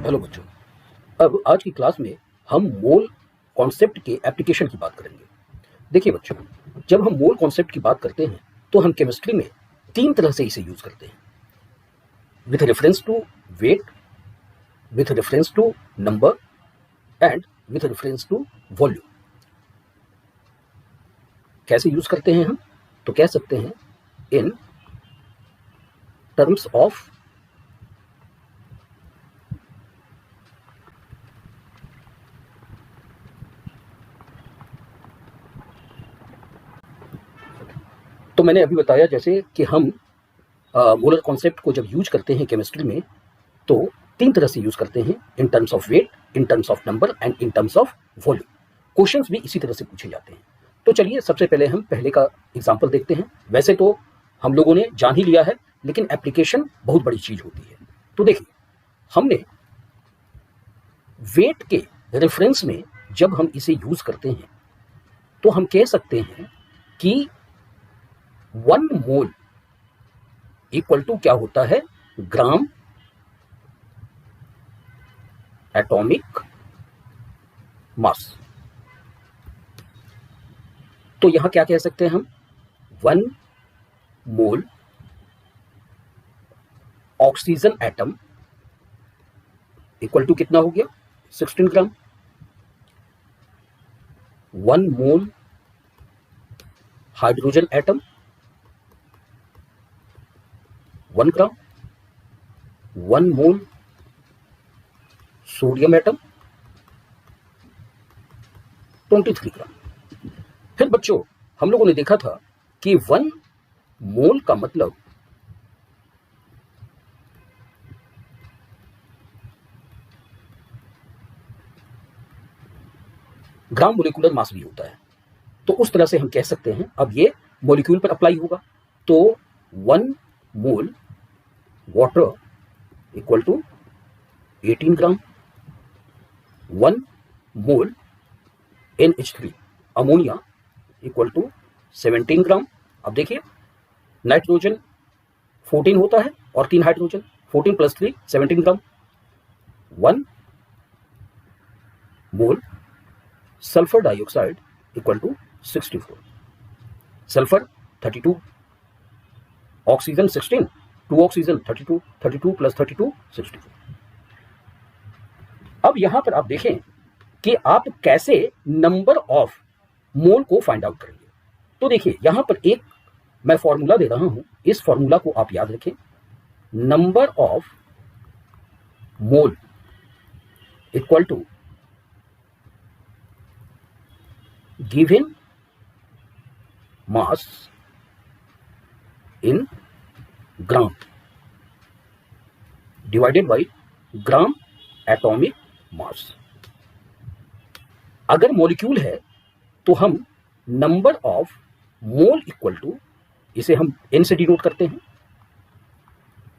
Hello बच्चों। अब आज की क्लास में हम मोल कॉन्सेप्ट के एप्लीकेशन की बात करेंगे। देखिए बच्चों, जब हम मोल कॉन्सेप्ट की बात करते हैं तो हम केमिस्ट्री में तीन तरह से इसे यूज करते हैं, with reference to weight, with reference to number and with reference to volume. कैसे यूज करते हैं हम? तो कह सकते हैं इन टर्म्स ऑफ तो मैंने अभी बताया जैसे कि हम मोलर कॉन्सेप्ट को जब यूज करते हैं केमिस्ट्री में तो तीन तरह से यूज करते हैं, in terms of weight, in terms of number and in terms of volume. Questions भी इसी तरह से पूछे जाते हैं। तो चलिए सबसे पहले हम पहले का एग्जांपल देखते हैं। वैसे तो हम लोगों ने जान ही लिया है, लेकिन एप्लीकेशन बहुत बड़ी चीज होती है। तो देखिए, हमने वेट के रेफरेंस में जब हम इसे यूज करते हैं तो हम कह सकते हैं कि 1 मोल इक्वल टू क्या होता है? Gram atomic mass. तो यहां क्या कह सकते हैं हम? 1 mole oxygen atom equal to कितना हो गया? 16 gram. 1 mole hydrogen atom 1 gram. 1 mole sodium atom 23 gram. फिर बच्चों, हम लोगों ने देखा था कि 1 मोल का मतलब ग्राम मोलिकुलर मास भी होता है। तो उस तरह से हम कह सकते हैं, अब ये मॉलिक्यूल पर अप्लाई होगा। तो 1 mole water equal to 18 gram. 1 mole NH3 ammonia equal to 17 gram. अब देखिए, नाइट्रोजन 14 होता है और 3 hydrogen, 14 plus 3 17 gram. 1 mole sulphur dioxide equal to 64। Sulphur 32, oxygen 16, 2 oxygen 32, 32 plus 32 64। अब यहां पर आप देखें कि आप कैसे नंबर ऑफ मोल को फाइंड आउट करेंगे। तो देखिए, यहां पर एक मैं फॉर्मूला दे रहा हूं, इस फॉर्मूला को आप याद रखें। Number of mole equal to given mass in gram divided by gram atomic mass. अगर मॉलिक्यूल है तो हम number of mole equal to, इसे हम n से डिनोट करते हैं,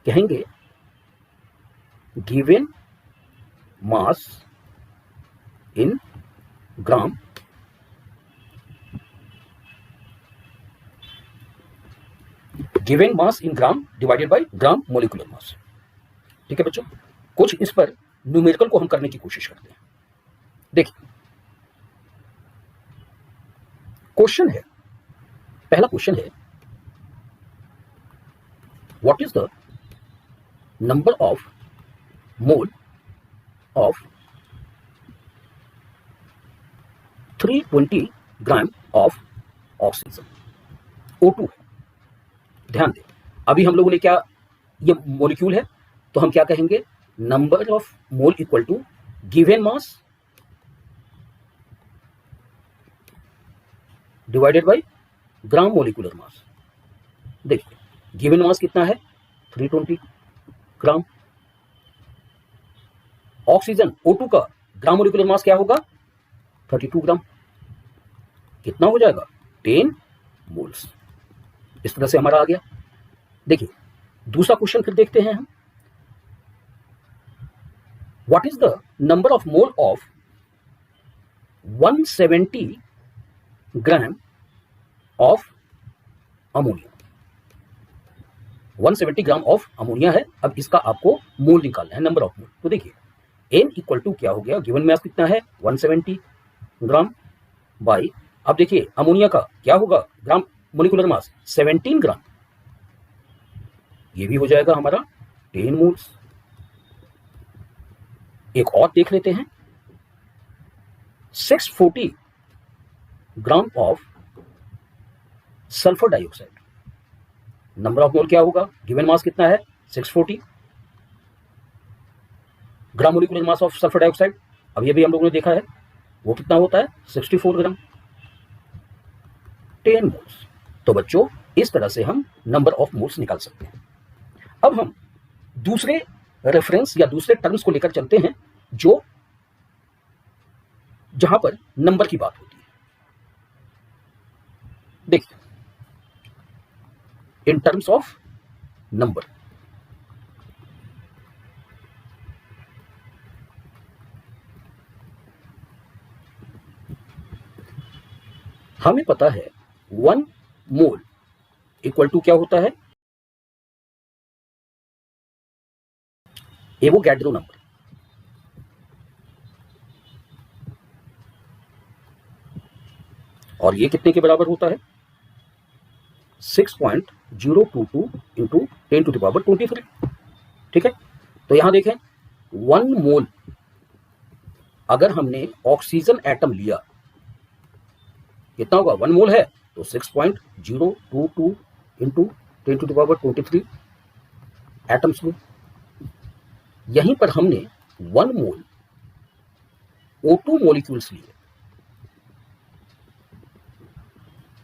कहेंगे given mass in gram given mass in gram divided by gram molecular mass. ठीक है बच्चों, कुछ इस पर न्यूमेरिकल को हम करने की कोशिश करते हैं। देखिए, क्वेश्चन है, पहला क्वेश्चन है, what is the number of mole of 320 gram of oxygen. O2 है। ध्यान दें, अभी हम लोगों ने क्या, ये मॉलिक्यूल है तो हम क्या कहेंगे? Number of mole equal to given mass divided by gram molecular mass. देखिए, गिवन मास कितना है? 320 ग्राम। ऑक्सीजन O2 का ग्राम मोलिकुलर मास क्या होगा? 32 ग्राम। कितना हो जाएगा? 10 मोल्स। इस तरह से हमारा आ गया। देखिए, दूसरा क्वेश्चन फिर देखते हैं हम। What is the number of mole of 170 gram of ammonia. 170 gram of ammonia है। अब इसका आपको मोल निकालना है, नंबर ऑफ मोल। तो देखिए, n इक्वल टू क्या हो गया, गिवन मास कितना है 170 ग्राम बाई, अब देखिए अमोनिया का क्या होगा ग्राम मोलिकुलर मास 17 ग्राम, ये भी हो जाएगा हमारा 10 मोल्स। एक और देख लेते हैं, 640 gram of sulphur dioxide, number of मोल क्या होगा, गिवन मास कितना है 640 ग्राम molecular mass of sulphur dioxide, अब ये भी हम लोगों ने देखा है वो कितना होता है 64 ग्राम, 10 मोल्स। तो बच्चों इस तरह से हम नंबर ऑफ मोल्स निकाल सकते हैं। अब हम दूसरे रेफरेंस या दूसरे टर्म्स को लेकर चलते हैं जो जहां पर नंबर की बात होती है। देखिए इन टर्म्स ऑफ नंबर, हमें पता है 1 मोल इक्वल टू क्या होता है, एवोगैड्रो नंबर, और ये कितने के बराबर होता है 6.022 इंटू 10 टू द पावर 23। ठीक है, तो यहां देखें 1 मोल अगर हमने ऑक्सीजन एटम लिया कितना होगा, 1 मोल है तो 6.022 into 10 to the power 23 atoms हुए। यहीं पर हमने 1 मोल O2 मॉलिक्यूल्स लिए,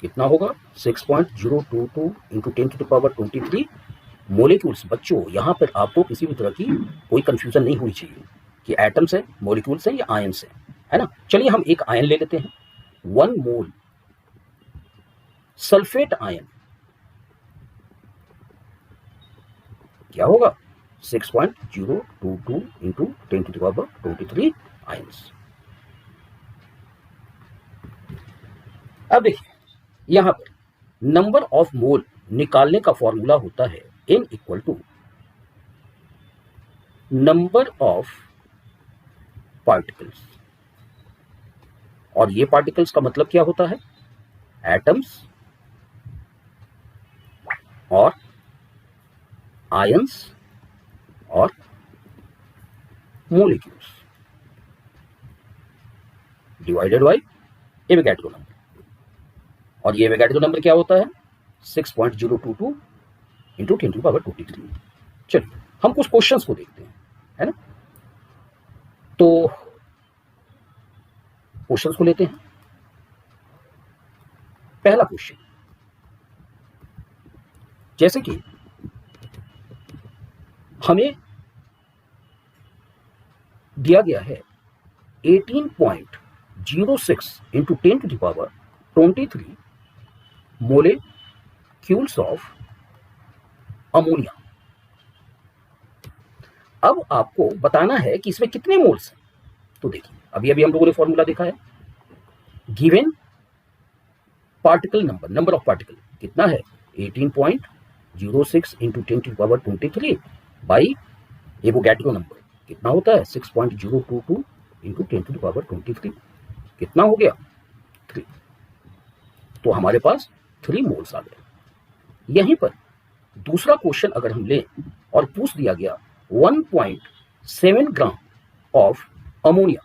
कितना होगा 6.022 into 10 to the power 23 molecules. बच्चों यहां पर आपको किसी भी तरह की कोई कंफ्यूजन नहीं होनी चाहिए कि एटम्स है, मॉलिक्यूल्स है या आयन्स है ना। चलिए हम एक आयन ले लेते हैं, 1 मोल सल्फेट आयन क्या होगा 6.022 into 10 to the power 23 ions. अब देखिए यहां पर नंबर ऑफ मोल निकालने का फॉर्मूला होता है n equal to number of particles, और ये पार्टिकल्स का मतलब क्या होता है, एटम्स और आयंस और molecules divided by Avogadro number, और ये एवोगैड्रो नंबर क्या होता है 6.022 इंटू 10 टू पावर 23। चलिए हम कुछ क्वेश्चंस को देखते हैं, है ना। तो क्वेश्चंस को लेते हैं। पहला क्वेश्चन, जैसे कि हमें दिया गया है 18.06 into 10 to the power 23 molecules of ammonia. अब आपको बताना है कि इसमें कितने मोल्स हैं। तो देखिए अभी अभी हम लोगों ने फॉर्मूला देखा है, given particle number, number of particle कितना है 18.06 into 10 to power 23 by Avogadro number कितना होता है 6.022 इंटू 10 टू पावर 23, कितना हो गया 3। तो हमारे पास 3 मोल्स आ गए। यहीं पर दूसरा क्वेश्चन अगर हम लें और पूछ दिया गया 1.7 ग्राम ऑफ अमोनिया,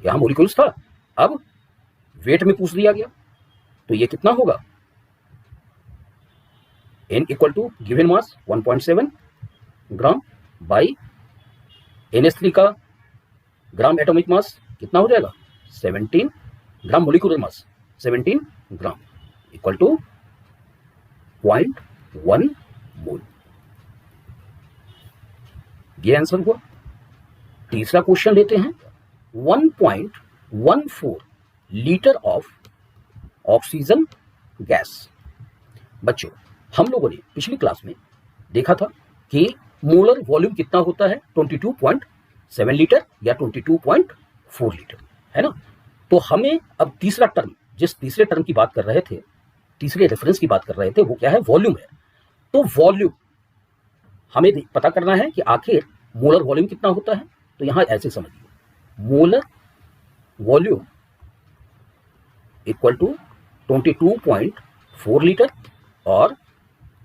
यहां मॉलिक्यूल्स था, अब वेट में पूछ दिया गया, तो ये कितना होगा n equal to given mass 1.7 gram by NH3 का ग्राम एटॉमिक मास कितना हो जाएगा 17 gram, molecular mass 17 gram equal to 0.1 mole. ये आंसर हुआ। तीसरा क्वेश्चन लेते हैं, 1.14 लीटर ऑफ ऑक्सीजन गैस। बच्चों हम लोगों ने पिछली क्लास में देखा था कि मोलर वॉल्यूम कितना होता है 22.7 लीटर या 22.4 लीटर, है ना। तो हमें अब तीसरा टर्म, जिस तीसरे टर्म की बात कर रहे थे, तीसरे रेफरेंस की बात कर रहे थे, वो क्या है वॉल्यूम है। तो वॉल्यूम हमें पता करना है कि आखिर मोलर वॉल्यूम कितना होता है। तो यहां ऐसे समझिए, molar volume equal to 22.4 litre और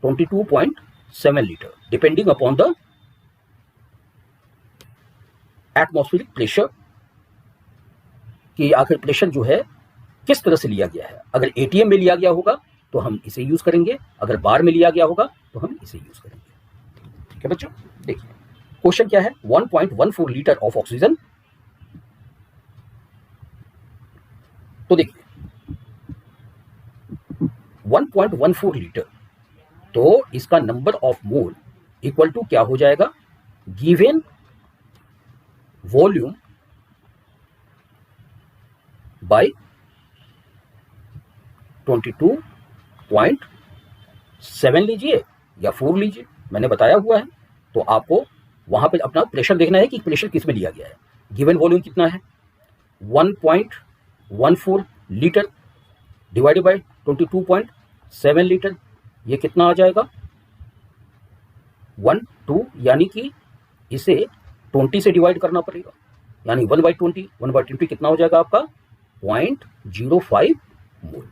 22.7 litre depending upon the atmospheric pressure, कि आखिर प्रेशर जो है किस तरह से लिया गया है। अगर एटीएम में लिया गया होगा तो हम इसे यूज करेंगे, अगर बार में लिया गया होगा तो हम इसे यूज करेंगे। ठीक है बच्चों, देखिए क्वेश्चन क्या है, 1.14 लीटर ऑफ ऑक्सीजन। तो देखिए 1.14 लीटर, तो इसका number of mole equal to क्या हो जाएगा, गिवन वॉल्यूम बाय 22.7 लीजिए या 4 लीजिए, मैंने बताया हुआ है। तो आपको वहां पे अपना प्रेशर देखना है कि प्रेशर किस में लिया गया है। गिवन वॉल्यूम कितना है, 1.14 लीटर डिवाइडेड बाय 22.7 लीटर, ये कितना आ जाएगा 1/2, यानी कि इसे 20 से डिवाइड करना पड़ेगा, यानी 1/20, 1/20 कितना हो जाएगा आपका 0.05 मोल।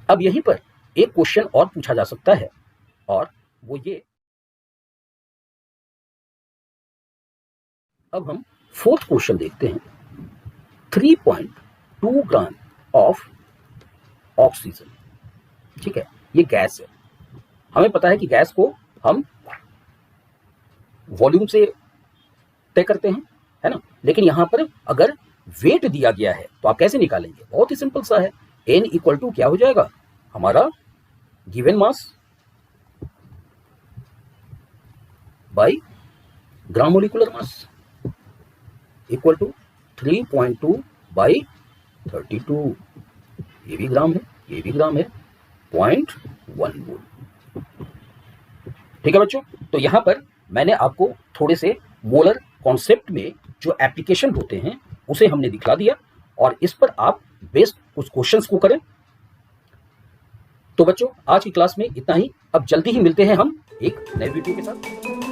अब यहीं पर एक क्वेश्चन और पूछा जा सकता है, और वो ये, अब हम फोर्थ क्वेश्चन देखते हैं। 3.2 ग्राम ऑफ ऑक्सीजन, ठीक है, ये गैस है। हमें पता है कि गैस को हम वॉल्यूम से तय करते हैं, है ना, लेकिन यहां पर अगर वेट दिया गया है तो आप कैसे निकालेंगे, बहुत ही सिंपल सा है। n इक्वल टू क्या हो जाएगा, हमारा given mass by gram molecular mass equal to 3.2 by 32, ये भी ग्राम है, ये भी ग्राम है, 0.1 मोल। ठीक है बच्चों, तो यहां पर मैंने आपको थोड़े से मोलर कॉन्सेप्ट में जो एप्लीकेशन होते हैं उसे हमने दिखला दिया, और इस पर आप बेस्ड कुछ क्वेश्चंस को करें। तो बच्चों आज की क्लास में इतना ही, अब जल्दी ही मिलते हैं हम एक नए वीडियो के साथ।